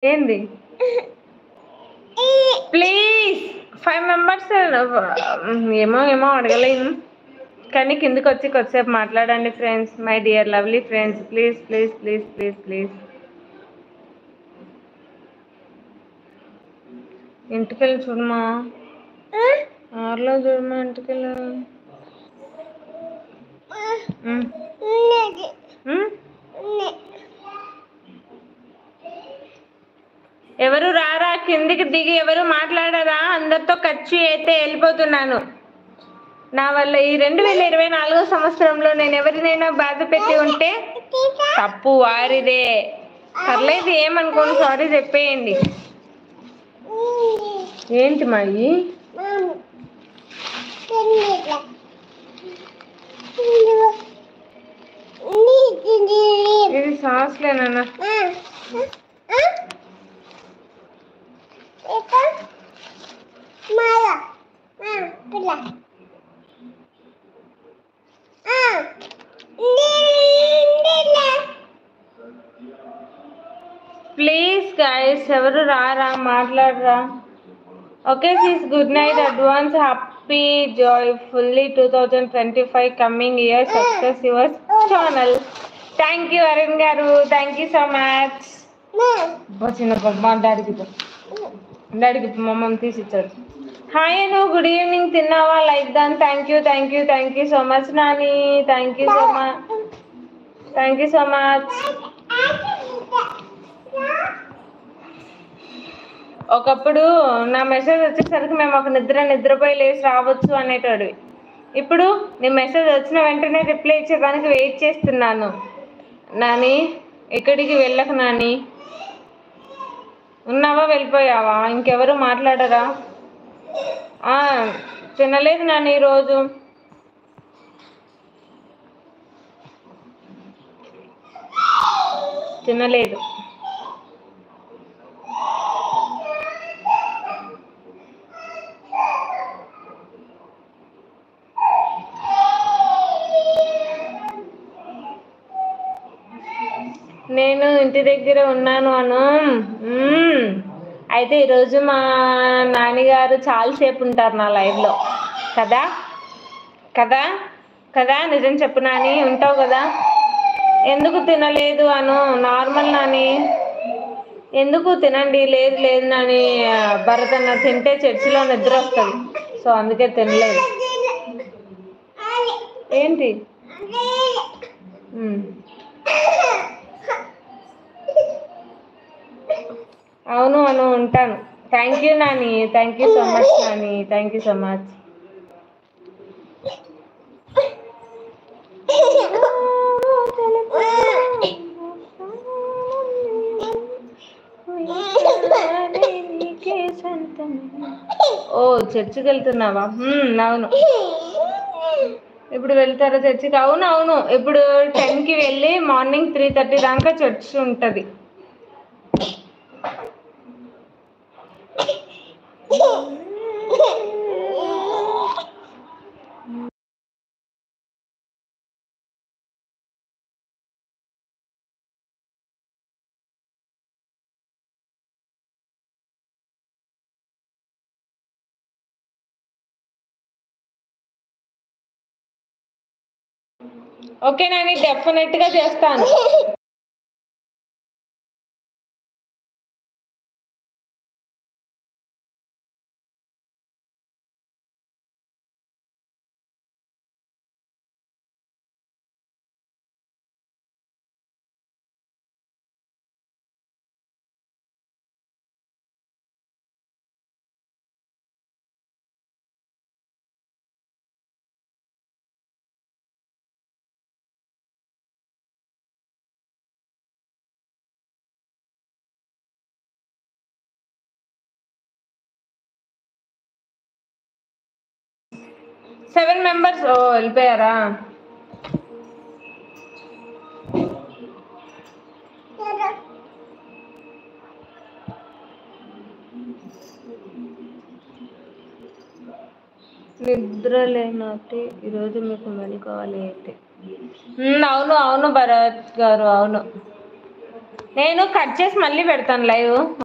ఏంది please 5 members ఏమో ఏమో అడగలేను కానీ కిందకి వచ్చి కొద్దిసేపు మాట్లాడండి friends, my dear lovely friends, please please please please please. ఇంటికెళ్ళి చూడమా, ఆరులో చూడమా ఇంటికెళ్ళి. ఎవరు రారా కిందికి దిగి, ఎవరు మాట్లాడరా, అందరితో ఖర్చు అయితే వెళ్ళిపోతున్నాను. నా వల్ల ఈ 2024 సంవత్సరంలో నేను ఎవరినైనా బాధ పెట్టి ఉంటే తప్పు వారిదే. పర్లేదు ఏమనుకోండి, సారీ చెప్పేయండి. ఏంటి మాయి ఇది సాస్లేనా? ప్లీజ్ గైస్ ఎవరు రారా మాట్లాడరా. ఓకే సీస్, good night, advance happy joyfully 2025 coming year, success your channel. Thank you Arun garu, thank you so much. చిన్న మా డాడీకి మమ్మల్ని తీసి ఇచ్చాడు. హాయ్ అను, గుడ్ ఈవినింగ్, తిన్నావా? Like than. Thank you thank you thank you so much Nani, thank you so much, thank you so much. ఒకప్పుడు నా message వచ్చేసరికి మేము ఒక నిద్రపోయి లేచి రావచ్చు అనేటోడు. ఇప్పుడు నీ మెసేజ్ వచ్చిన వెంటనే రిప్లై ఇచ్చేదానికి వెయిట్ చేస్తున్నాను. నాని ఎక్కడికి వెళ్ళకు నాని, ఉన్నావా వెళ్ళిపోయావా? ఇంకెవరు మాట్లాడరా? తినలేదు నాని ఈరోజు. తినలేదు. నేను ఇంటి దగ్గర ఉన్నాను అను. అయితే ఈరోజు మా నాన్నగారు చాలాసేపు ఉంటారు నా లైవ్లో కదా కదా కదా, నిజం చెప్పు నాని, ఉంటావు కదా? ఎందుకు తినలేదు అను? నార్మల్ నాని, ఎందుకు తినండి. లేదు లేదు నాని, భరత్ అన్న తింటే చర్చిలో నిద్ర వస్తుంది, సో అందుకే తినలేదు. ఏంటి అవును అను, ఉంటాను. Thank you Nani, thank you so much Nani, thank you so much. ఓ చర్చికి వెళ్తున్నావా? అవును. ఇప్పుడు వెళ్తారా చర్చికి? అవును అవును, ఇప్పుడు 10కి వెళ్ళి మార్నింగ్ 3:30 దాకా చర్చ్ ఉంటుంది. ఓకే నాని, డెఫినెట్గా చేస్తాను. సెవెన్ మెంబర్స్ వెళ్ళిపోయారా? నిద్ర లేనట్టే ఈరోజు మీకు మెలుకోవాలి అయితే. అవును అవును భరత్ గారు, అవును. నేను కట్ చేసి మళ్ళీ పెడతాను లైవ్.